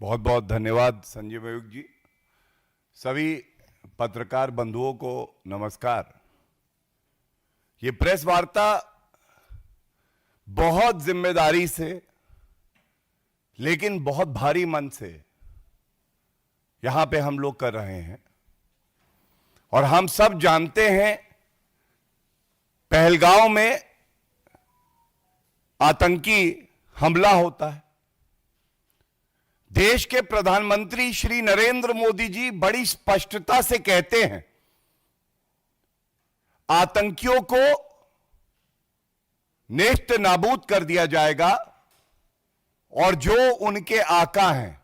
बहुत बहुत धन्यवाद संजय मयूख जी। सभी पत्रकार बंधुओं को नमस्कार। ये प्रेस वार्ता बहुत जिम्मेदारी से लेकिन बहुत भारी मन से यहां पे हम लोग कर रहे हैं और हम सब जानते हैं पहलगांव में आतंकी हमला होता है। देश के प्रधानमंत्री श्री नरेंद्र मोदी जी बड़ी स्पष्टता से कहते हैं आतंकियों को नेस्त नाबूद कर दिया जाएगा और जो उनके आका हैं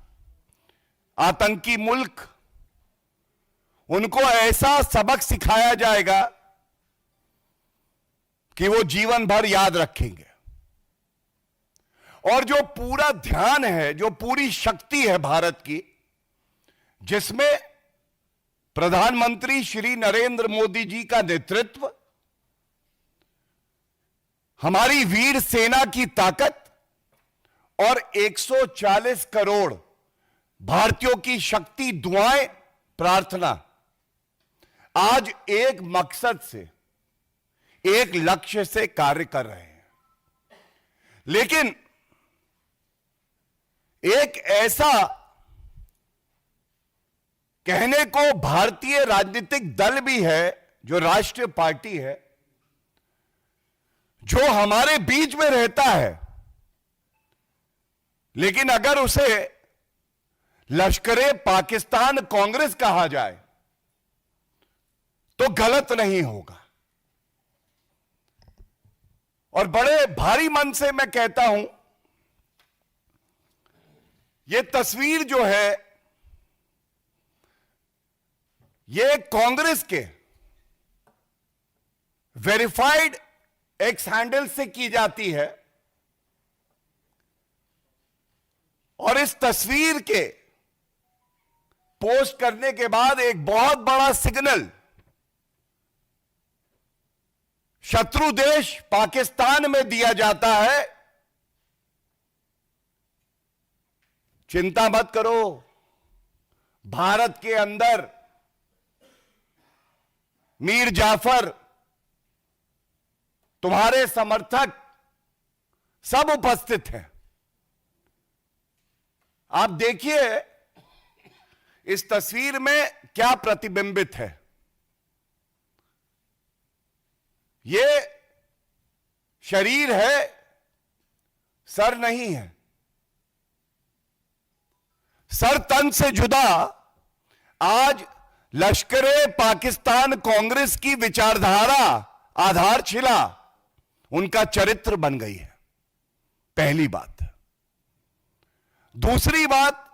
आतंकी मुल्क उनको ऐसा सबक सिखाया जाएगा कि वो जीवन भर याद रखेंगे। और जो पूरा ध्यान है, जो पूरी शक्ति है भारत की, जिसमें प्रधानमंत्री श्री नरेंद्र मोदी जी का नेतृत्व, हमारी वीर सेना की ताकत और 140 करोड़ भारतीयों की शक्ति, दुआएं, प्रार्थना आज एक मकसद से, एक लक्ष्य से कार्य कर रहे हैं। लेकिन एक ऐसा कहने को भारतीय राजनीतिक दल भी है जो राष्ट्रीय पार्टी है, जो हमारे बीच में रहता है, लेकिन अगर उसे लश्करे पाकिस्तान कांग्रेस कहा जाए तो गलत नहीं होगा। और बड़े भारी मन से मैं कहता हूं, यह तस्वीर जो है यह कांग्रेस के वेरीफाइड एक्स हैंडल से की जाती है और इस तस्वीर के पोस्ट करने के बाद एक बहुत बड़ा सिग्नल शत्रु देश पाकिस्तान में दिया जाता है, चिंता मत करो, भारत के अंदर मीर जाफर, तुम्हारे समर्थक सब उपस्थित हैं। आप देखिए इस तस्वीर में क्या प्रतिबिंबित है। ये शरीर है, सर नहीं है। सर तन से जुदा आज लश्करे पाकिस्तान कांग्रेस की विचारधारा, आधारशिला उनका चरित्र बन गई है। पहली बात। दूसरी बात,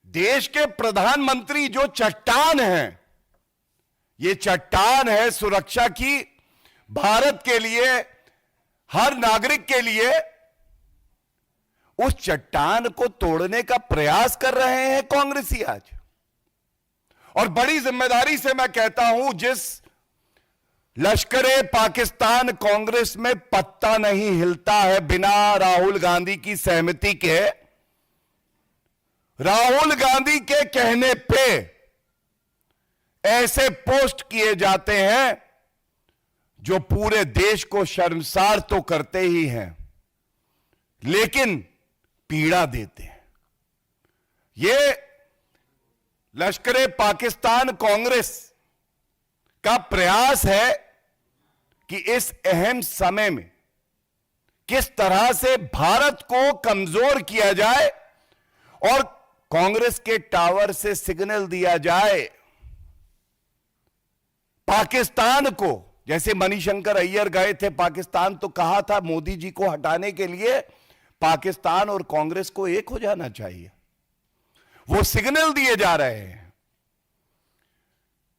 देश के प्रधानमंत्री जो चट्टान हैं, ये चट्टान है सुरक्षा की, भारत के लिए, हर नागरिक के लिए, उस चट्टान को तोड़ने का प्रयास कर रहे हैं कांग्रेसी आज। और बड़ी जिम्मेदारी से मैं कहता हूं, जिस लश्करे पाकिस्तान कांग्रेस में पत्ता नहीं हिलता है बिना राहुल गांधी की सहमति के, राहुल गांधी के कहने पे ऐसे पोस्ट किए जाते हैं जो पूरे देश को शर्मसार तो करते ही हैं लेकिन पीड़ा देते हैं। ये लश्करे पाकिस्तान कांग्रेस का प्रयास है कि इस अहम समय में किस तरह से भारत को कमजोर किया जाए और कांग्रेस के टावर से सिग्नल दिया जाए पाकिस्तान को। जैसे मणिशंकर अय्यर गए थे पाकिस्तान तो कहा था मोदी जी को हटाने के लिए पाकिस्तान और कांग्रेस को एक हो जाना चाहिए। वो सिग्नल दिए जा रहे हैं,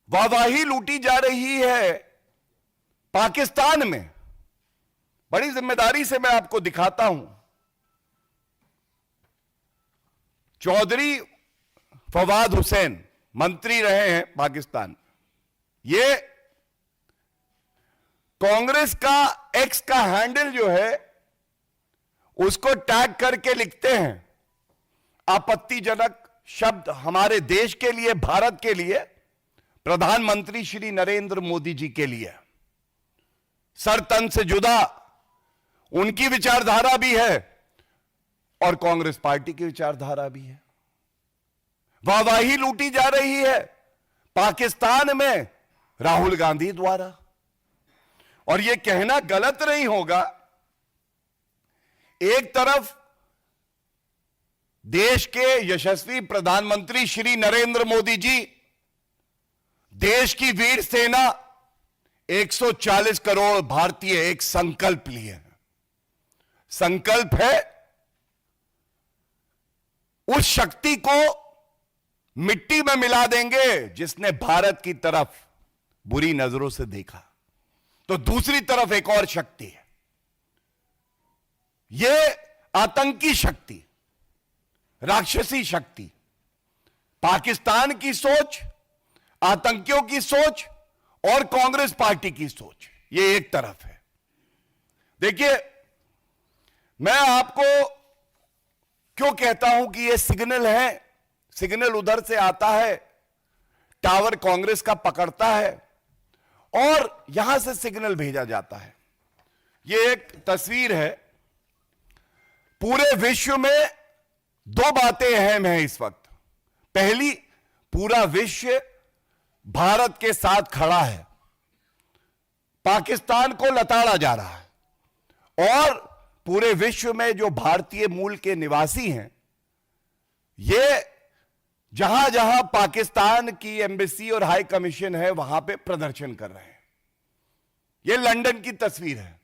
वाहवाही लूटी जा रही है पाकिस्तान में। बड़ी जिम्मेदारी से मैं आपको दिखाता हूं, चौधरी फवाद हुसैन मंत्री रहे हैं पाकिस्तान। ये कांग्रेस का एक्स का हैंडल जो है उसको टैग करके लिखते हैं आपत्तिजनक शब्द हमारे देश के लिए, भारत के लिए, प्रधानमंत्री श्री नरेंद्र मोदी जी के लिए। सर तन से जुदा उनकी विचारधारा भी है और कांग्रेस पार्टी की विचारधारा भी है। वाहवाही लूटी जा रही है पाकिस्तान में राहुल गांधी द्वारा, और यह कहना गलत नहीं होगा, एक तरफ देश के यशस्वी प्रधानमंत्री श्री नरेंद्र मोदी जी देश की वीर सेना 140 करोड़ भारतीय एक संकल्प लिए हैं। संकल्प है उस शक्ति को मिट्टी में मिला देंगे जिसने भारत की तरफ बुरी नजरों से देखा। तो दूसरी तरफ एक और शक्ति है, यह आतंकी शक्ति, राक्षसी शक्ति, पाकिस्तान की सोच, आतंकियों की सोच और कांग्रेस पार्टी की सोच, यह एक तरफ है। देखिए, मैं आपको क्यों कहता हूं कि यह सिग्नल है, सिग्नल उधर से आता है, टावर कांग्रेस का पकड़ता है और यहां से सिग्नल भेजा जाता है। यह एक तस्वीर है। पूरे विश्व में दो बातें अहम हैं इस वक्त। पहली, पूरा विश्व भारत के साथ खड़ा है, पाकिस्तान को लताड़ा जा रहा है, और पूरे विश्व में जो भारतीय मूल के निवासी हैं, ये जहां जहां पाकिस्तान की एम्बेसी और हाई कमीशन है वहां पे प्रदर्शन कर रहे हैं। ये लंदन की तस्वीर है।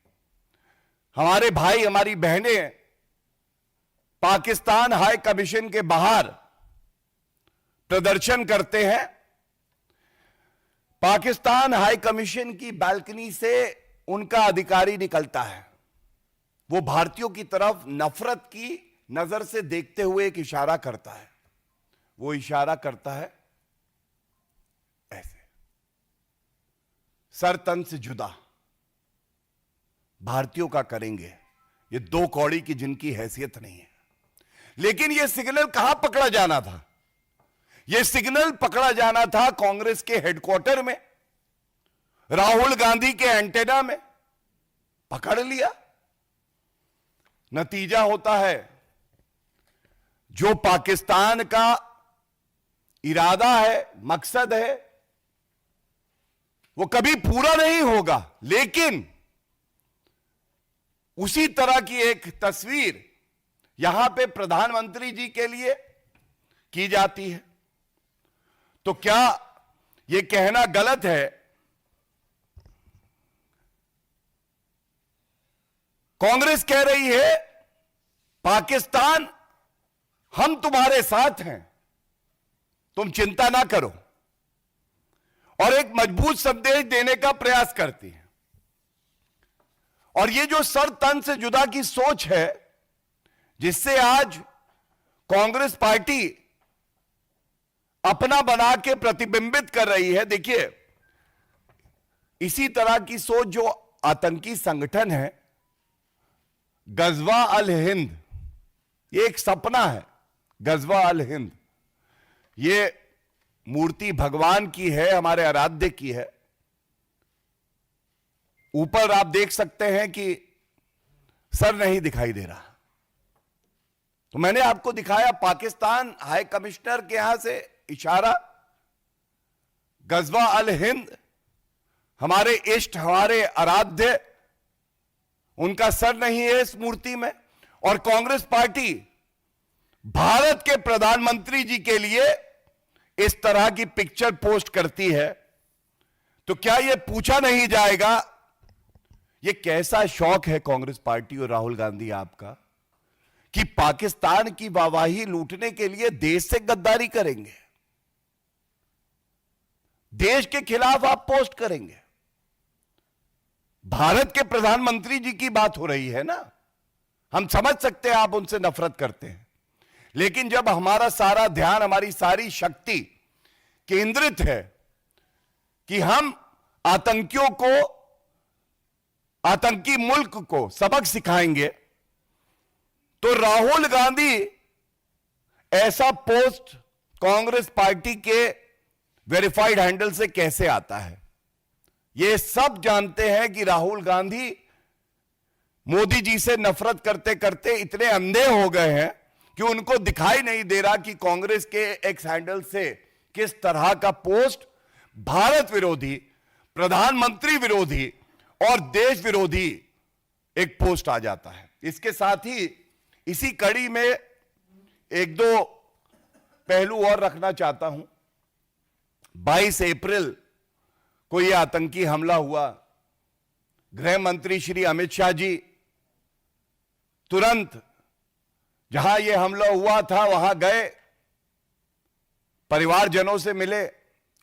हमारे भाई, हमारी बहनें पाकिस्तान हाई कमीशन के बाहर प्रदर्शन करते हैं। पाकिस्तान हाई कमीशन की बालकनी से उनका अधिकारी निकलता है, वो भारतीयों की तरफ नफरत की नजर से देखते हुए एक इशारा करता है। वो इशारा करता है ऐसे, सर तन से जुदा भारतीयों का करेंगे। ये दो कौड़ी की जिनकी हैसियत नहीं है। लेकिन यह सिग्नल कहां पकड़ा जाना था? यह सिग्नल पकड़ा जाना था कांग्रेस के हेडक्वार्टर में, राहुल गांधी के एंटेना में। पकड़ लिया। नतीजा होता है, जो पाकिस्तान का इरादा है, मकसद है, वो कभी पूरा नहीं होगा। लेकिन उसी तरह की एक तस्वीर यहां पे प्रधानमंत्री जी के लिए की जाती है। तो क्या यह कहना गलत है? कांग्रेस कह रही है, पाकिस्तान हम तुम्हारे साथ हैं, तुम चिंता ना करो, और एक मजबूत संदेश देने का प्रयास करती है। और ये जो सर तन से जुदा की सोच है, जिससे आज कांग्रेस पार्टी अपना बना के प्रतिबिंबित कर रही है। देखिए, इसी तरह की सोच जो आतंकी संगठन है गजवा अल हिंद, ये एक सपना है। गजवा अल हिंद, ये मूर्ति भगवान की है, हमारे आराध्य की है। ऊपर आप देख सकते हैं कि सर नहीं दिखाई दे रहा। तो मैंने आपको दिखाया पाकिस्तान हाई कमिश्नर के यहां से इशारा, गजवा अल हिंद, हमारे इष्ट, हमारे आराध्य, उनका सर नहीं है इस मूर्ति में। और कांग्रेस पार्टी भारत के प्रधानमंत्री जी के लिए इस तरह की पिक्चर पोस्ट करती है, तो क्या यह पूछा नहीं जाएगा, यह कैसा शौक है कांग्रेस पार्टी और राहुल गांधी आपका, कि पाकिस्तान की वाहवाही लूटने के लिए देश से गद्दारी करेंगे, देश के खिलाफ आप पोस्ट करेंगे। भारत के प्रधानमंत्री जी की बात हो रही है ना, हम समझ सकते हैं आप उनसे नफरत करते हैं, लेकिन जब हमारा सारा ध्यान, हमारी सारी शक्ति केंद्रित है कि हम आतंकियों को, आतंकी मुल्क को सबक सिखाएंगे, तो राहुल गांधी ऐसा पोस्ट कांग्रेस पार्टी के वेरीफाइड हैंडल से कैसे आता है? ये सब जानते हैं कि राहुल गांधी मोदी जी से नफरत करते करते इतने अंधे हो गए हैं कि उनको दिखाई नहीं दे रहा कि कांग्रेस के एक्स हैंडल से किस तरह का पोस्ट भारत विरोधी, प्रधानमंत्री विरोधी और देश विरोधी एक पोस्ट आ जाता है। इसके साथ ही इसी कड़ी में एक दो पहलू और रखना चाहता हूं। 22 अप्रैल को यह आतंकी हमला हुआ। गृह मंत्री श्री अमित शाह जी तुरंत जहां यह हमला हुआ था वहां गए, परिवारजनों से मिले,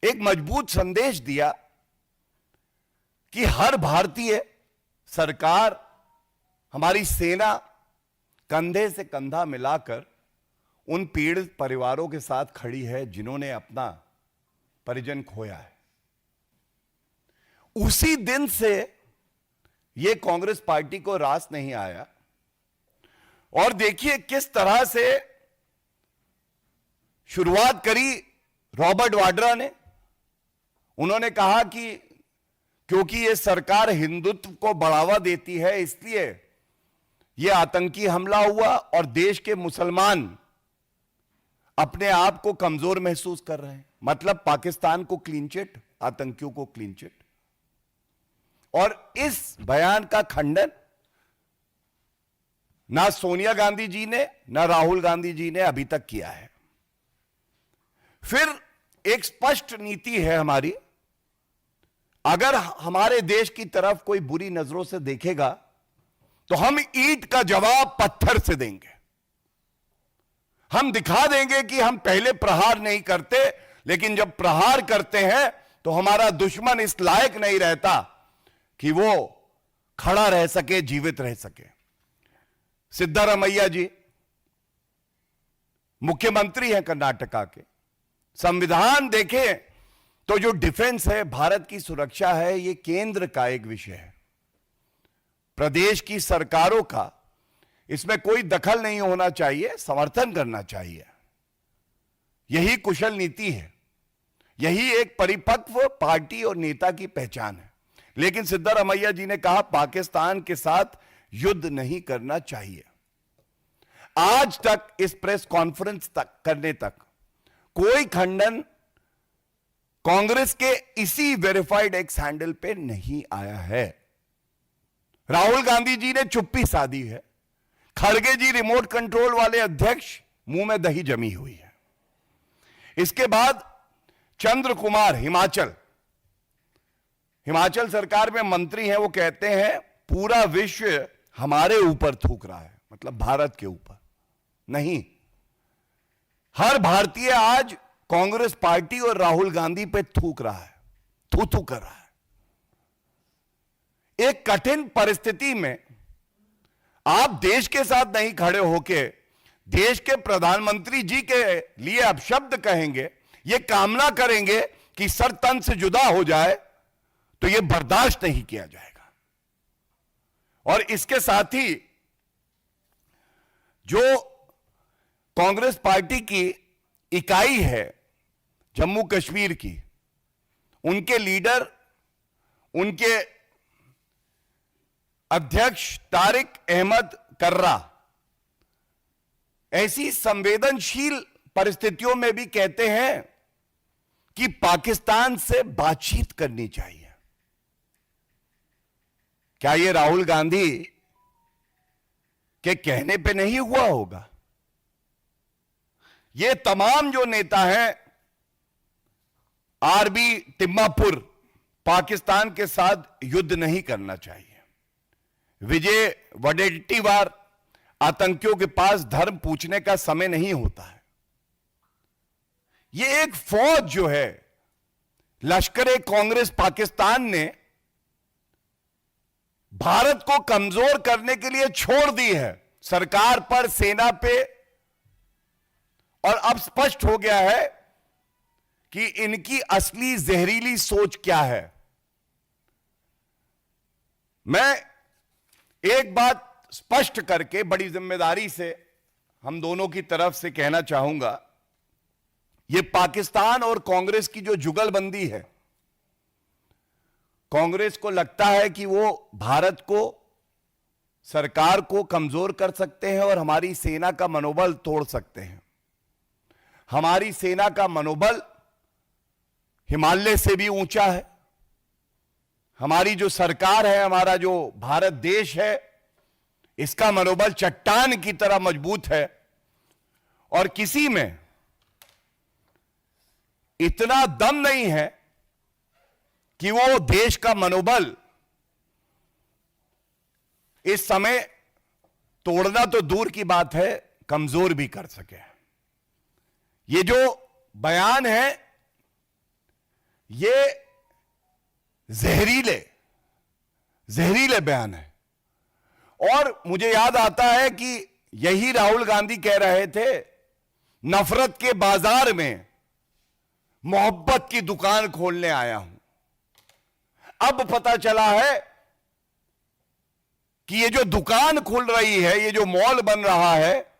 एक मजबूत संदेश दिया कि हर भारतीय, सरकार, हमारी सेना कंधे से कंधा मिलाकर उन पीड़ित परिवारों के साथ खड़ी है जिन्होंने अपना परिजन खोया है। उसी दिन से यह कांग्रेस पार्टी को रास नहीं आया और देखिए किस तरह से शुरुआत करी रॉबर्ट वाड्रा ने। उन्होंने कहा कि क्योंकि यह सरकार हिंदुत्व को बढ़ावा देती है इसलिए यह आतंकी हमला हुआ और देश के मुसलमान अपने आप को कमजोर महसूस कर रहे हैं। मतलब पाकिस्तान को क्लीन चिट, आतंकियों को क्लीन चिट। और इस बयान का खंडन ना सोनिया गांधी जी ने ना राहुल गांधी जी ने अभी तक किया है। फिर एक स्पष्ट नीति है हमारी, अगर हमारे देश की तरफ कोई बुरी नजरों से देखेगा तो हम ईंट का जवाब पत्थर से देंगे। हम दिखा देंगे कि हम पहले प्रहार नहीं करते, लेकिन जब प्रहार करते हैं तो हमारा दुश्मन इस लायक नहीं रहता कि वो खड़ा रह सके, जीवित रह सके। सिद्धारमैया जी मुख्यमंत्री हैं कर्नाटका के। संविधान देखें तो जो डिफेंस है, भारत की सुरक्षा है, ये केंद्र का एक विषय है। प्रदेश की सरकारों का इसमें कोई दखल नहीं होना चाहिए, समर्थन करना चाहिए। यही कुशल नीति है, यही एक परिपक्व पार्टी और नेता की पहचान है। लेकिन सिद्धारमैया जी ने कहा पाकिस्तान के साथ युद्ध नहीं करना चाहिए। आज तक इस प्रेस कॉन्फ्रेंस तक करने तक कोई खंडन कांग्रेस के इसी वेरीफाइड एक्स हैंडल पे नहीं आया है। राहुल गांधी जी ने चुप्पी साधी है। खड़गे जी रिमोट कंट्रोल वाले अध्यक्ष, मुंह में दही जमी हुई है। इसके बाद चंद्र कुमार हिमाचल सरकार में मंत्री हैं, वो कहते हैं पूरा विश्व हमारे ऊपर थूक रहा है, मतलब भारत के ऊपर नहीं। हर भारतीय आज कांग्रेस पार्टी और राहुल गांधी पे थूक रहा है, थू कर रहा है। एक कठिन परिस्थिति में आप देश के साथ नहीं खड़े होके देश के प्रधानमंत्री जी के लिए अपशब्द कहेंगे, ये कामना करेंगे कि सर तन से जुदा हो जाए, तो यह बर्दाश्त नहीं किया जाएगा। और इसके साथ ही जो कांग्रेस पार्टी की इकाई है जम्मू कश्मीर की, उनके लीडर, उनके अध्यक्ष तारिक अहमद कर्रा ऐसी संवेदनशील परिस्थितियों में भी कहते हैं कि पाकिस्तान से बातचीत करनी चाहिए। क्या यह राहुल गांधी के कहने पे नहीं हुआ होगा? ये तमाम जो नेता हैं, आरबी तिम्मापुर, पाकिस्तान के साथ युद्ध नहीं करना चाहिए। विजय वडेट्टीवार, आतंकियों के पास धर्म पूछने का समय नहीं होता है। यह एक फौज जो है, लश्कर कांग्रेस पाकिस्तान ने भारत को कमजोर करने के लिए छोड़ दी है, सरकार पर, सेना पे। और अब स्पष्ट हो गया है कि इनकी असली जहरीली सोच क्या है। मैं एक बात स्पष्ट करके बड़ी जिम्मेदारी से हम दोनों की तरफ से कहना चाहूंगा, यह पाकिस्तान और कांग्रेस की जो जुगलबंदी है, कांग्रेस को लगता है कि वो भारत को, सरकार को कमजोर कर सकते हैं और हमारी सेना का मनोबल तोड़ सकते हैं। हमारी सेना का मनोबल हिमालय से भी ऊंचा है। हमारी जो सरकार है, हमारा जो भारत देश है, इसका मनोबल चट्टान की तरह मजबूत है और किसी में इतना दम नहीं है कि वो देश का मनोबल इस समय तोड़ना तो दूर की बात है, कमजोर भी कर सके। ये जो बयान है, ये जहरीले बयान है। और मुझे याद आता है कि यही राहुल गांधी कह रहे थे, नफरत के बाजार में मोहब्बत की दुकान खोलने आया हूं। अब पता चला है कि ये जो दुकान खुल रही है, ये जो मॉल बन रहा है,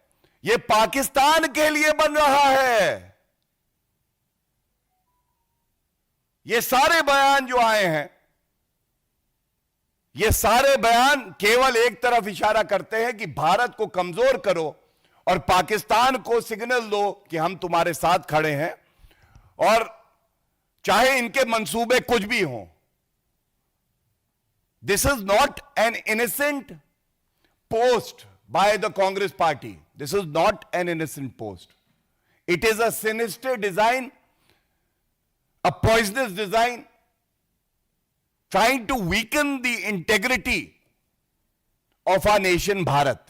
ये पाकिस्तान के लिए बन रहा है। ये सारे बयान जो आए हैं, ये सारे बयान केवल एक तरफ इशारा करते हैं कि भारत को कमजोर करो और पाकिस्तान को सिग्नल दो कि हम तुम्हारे साथ खड़े हैं, और चाहे इनके मंसूबे कुछ भी हों। This is not an innocent post by the Congress party. This is not an innocent post. It is a sinister design, a poisonous design, trying to weaken the integrity of our nation, Bharat.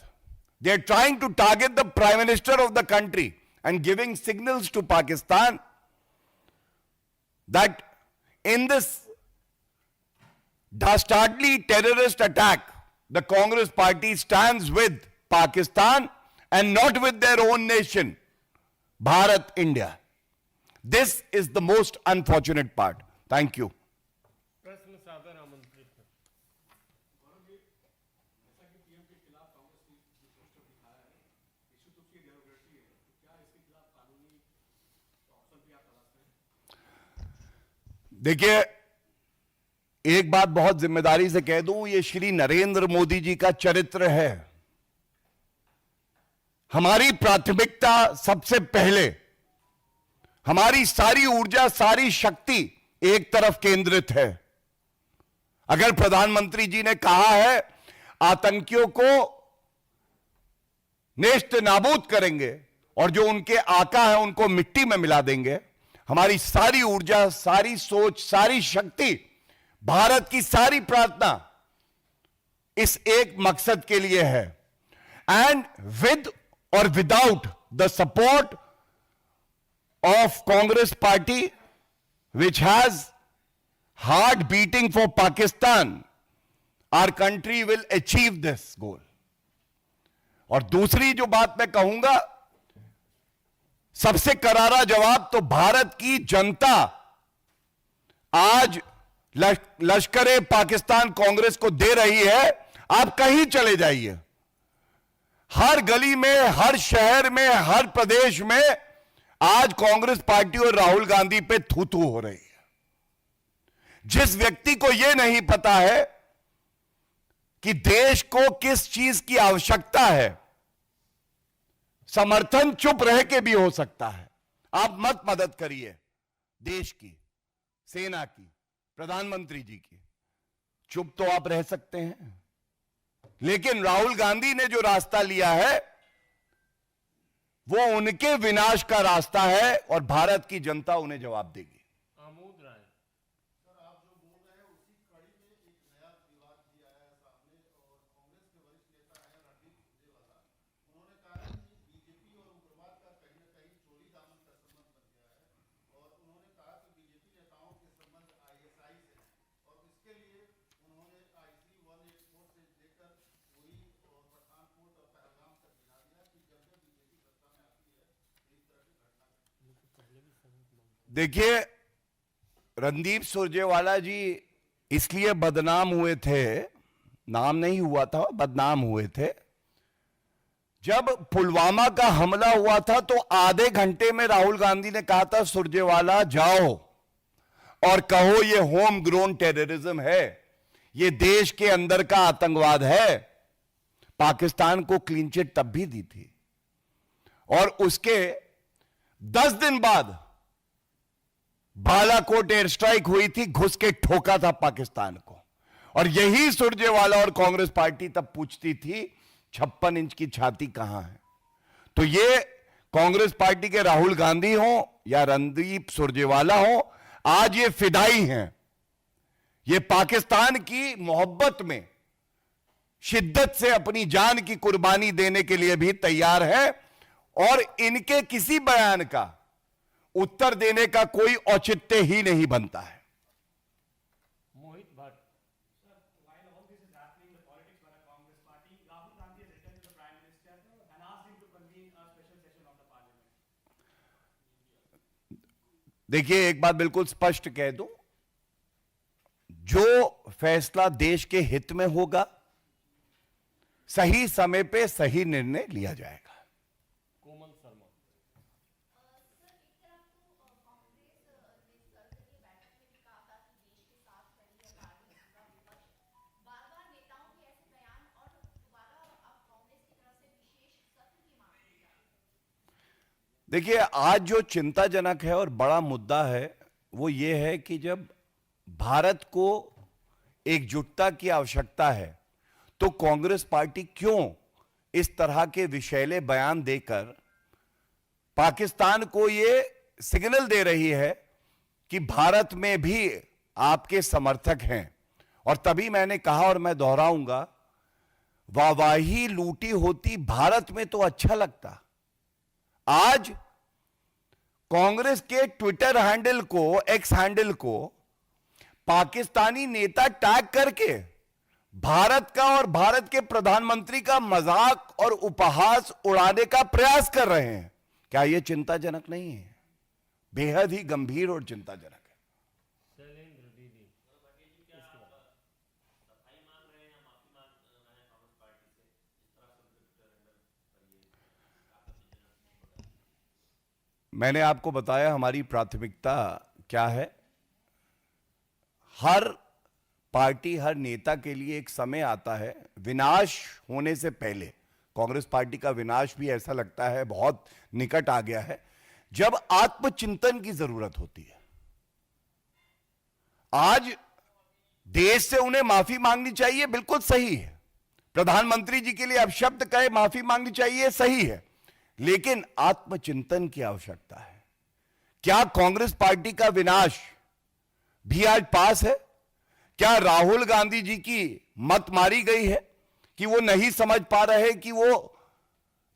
They're trying to target the Prime Minister of the country and giving signals to Pakistan that in this dastardly terrorist attack, the Congress party stands with Pakistan and not with their own nation, Bharat, India. This is the most unfortunate part. Thank you. प्रश्न सादर आमंत्रित है। देखिए, एक बात बहुत जिम्मेदारी से कह दूं, ये श्री नरेंद्र मोदी जी का चरित्र है। हमारी प्राथमिकता सबसे पहले, हमारी सारी ऊर्जा, सारी शक्ति एक तरफ केंद्रित है। अगर प्रधानमंत्री जी ने कहा है आतंकियों को नेस्त नाबूद करेंगे और जो उनके आका है उनको मिट्टी में मिला देंगे, हमारी सारी ऊर्जा, सारी सोच, सारी शक्ति, भारत की सारी प्रार्थना इस एक मकसद के लिए है। एंड विद और without the support of Congress party which has heart beating for Pakistan, our country will achieve this goal. और दूसरी जो बात मैं कहूंगा, सबसे करारा जवाब तो भारत की जनता आज लश्कर पाकिस्तान कांग्रेस को दे रही है। आप कहीं चले जाइए, हर गली में, हर शहर में, हर प्रदेश में आज कांग्रेस पार्टी और राहुल गांधी पे थू-थू हो रही है। जिस व्यक्ति को यह नहीं पता है कि देश को किस चीज की आवश्यकता है, समर्थन चुप रह के भी हो सकता है। आप मत मदद करिए देश की, सेना की, प्रधानमंत्री जी की, चुप तो आप रह सकते हैं। लेकिन राहुल गांधी ने जो रास्ता लिया है वो उनके विनाश का रास्ता है और भारत की जनता उन्हें जवाब देगी। आमोद राय। सर, आप जो बोल रहे हैं उसी कड़ी में एक नया विवाद भी आया है सामने, और कांग्रेस के वरिष्ठ नेता हैं रणदीप सुरजेवाला। उन्होंने कहा है कि बीजेपी और उग्रवाद का कहीं न कहीं चोरी दामन का संबंध बन गया है, और उन्होंने कहा कि बीजेपी नेताओं के संबंध आईएसआई से हैं, और इसके लिए उन्होंने आईसी 184 से लेकर उरी और पठानकोट और पहलगाम तक गिना दिया कि जब जब बीजेपी सत्ता में आती है इस तरह की घटना। देखिए, रणदीप सुरजेवाला जी इसलिए बदनाम हुए थे, नाम नहीं हुआ था, बदनाम हुए थे, जब पुलवामा का हमला हुआ था तो आधे घंटे में राहुल गांधी ने कहा था सुरजेवाला जाओ और कहो ये होम ग्रोन टेररिज्म है, ये देश के अंदर का आतंकवाद है। पाकिस्तान को क्लीन चिट तब भी दी थी और उसके 10 दिन बाद बालाकोट एयर स्ट्राइक हुई थी, घुस के ठोका था पाकिस्तान को। और यही सुरजेवाला और कांग्रेस पार्टी तब पूछती थी 56 इंच की छाती कहां है। तो ये कांग्रेस पार्टी के राहुल गांधी हो या रणदीप सुरजेवाला हो, आज ये फिदाई हैं, ये पाकिस्तान की मोहब्बत में शिद्दत से अपनी जान की कुर्बानी देने के लिए भी तैयार है और इनके किसी बयान का उत्तर देने का कोई औचित्य ही नहीं बनता है। मोहित Bhatt. While all this is happening, the politics by the Congress party, Rahul Gandhi has written to the Prime Minister and asked him to convene a special session of the Parliament. देखिए, एक बात बिल्कुल स्पष्ट कह दूं, जो फैसला देश के हित में होगा, सही समय पे सही निर्णय लिया जाएगा। कोमल शर्मा। देखिए, आज जो चिंताजनक है और बड़ा मुद्दा है वो ये है कि जब भारत को एकजुटता की आवश्यकता है तो कांग्रेस पार्टी क्यों इस तरह के विषैले बयान देकर पाकिस्तान को ये सिग्नल दे रही है कि भारत में भी आपके समर्थक हैं। और तभी मैंने कहा और मैं दोहराऊंगा, वाहवाही लूटी होती भारत में तो अच्छा लगता। आज कांग्रेस के ट्विटर हैंडल को, एक्स हैंडल को पाकिस्तानी नेता टैग करके भारत का और भारत के प्रधानमंत्री का मजाक और उपहास उड़ाने का प्रयास कर रहे हैं। क्या यह चिंताजनक नहीं है? बेहद ही गंभीर और चिंताजनक है। शैलेंद्र दीदी। मैंने आपको बताया हमारी प्राथमिकता क्या है। हर पार्टी, हर नेता के लिए एक समय आता है विनाश होने से पहले। कांग्रेस पार्टी का विनाश भी ऐसा लगता है बहुत निकट आ गया है, जब आत्मचिंतन की जरूरत होती है। आज देश से उन्हें माफी मांगनी चाहिए, बिल्कुल सही है। प्रधानमंत्री जी के लिए अपशब्द कहे माफी मांगनी चाहिए, सही है। लेकिन आत्मचिंतन की आवश्यकता है। क्या कांग्रेस पार्टी का विनाश भी आज पास है? क्या राहुल गांधी जी की मत मारी गई है कि वो नहीं समझ पा रहे कि वो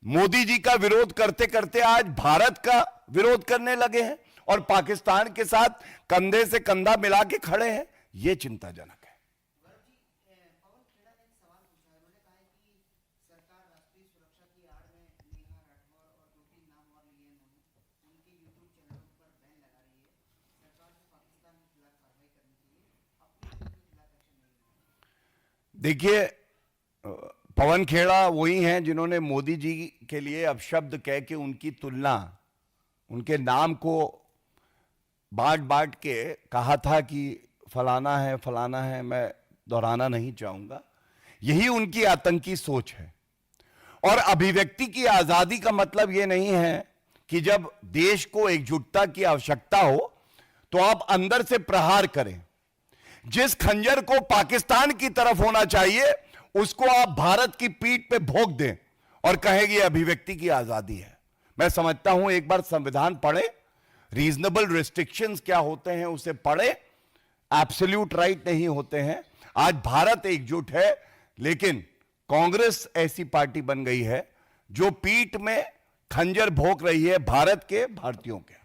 मोदी जी का विरोध करते करते आज भारत का विरोध करने लगे हैं और पाकिस्तान के साथ कंधे से कंधा मिला के खड़े हैं? यह चिंताजनक है। पवन खेड़ा ने एक सवाल पूछा है। उन्होंने कहा है कि सरकार राष्ट्रीय सुरक्षा की आड़ में नेहा राठौर और 2-3 नाम और लिए उन्होंने उनके यूट्यूब चैनलों पर बैन लगा रही है। सरकार को पाकिस्तान के खिलाफ कार्रवाई करनी चाहिए, अपने के खिलाफ एक्शन नहीं लेना। देखिए, पवन खेड़ा वही हैं जिन्होंने मोदी जी के लिए अपशब्द कह के उनकी तुलना, उनके नाम को बांट बांट के कहा था कि फलाना है। मैं दोहराना नहीं चाहूंगा। यही उनकी आतंकी सोच है। और अभिव्यक्ति की आजादी का मतलब यह नहीं है कि जब देश को एकजुटता की आवश्यकता हो तो आप अंदर से प्रहार करें। जिस खंजर को पाकिस्तान की तरफ होना चाहिए उसको आप भारत की पीठ पे भोंक दें और कहें कि अभिव्यक्ति की आजादी है। मैं समझता हूं एक बार संविधान पढ़े, रीजनेबल रिस्ट्रिक्शंस क्या होते हैं उसे पढ़े, एब्सोल्यूट राइट नहीं होते हैं। आज भारत एकजुट है, लेकिन कांग्रेस ऐसी पार्टी बन गई है जो पीठ में खंजर भोंक रही है भारत के, भारतीयों के।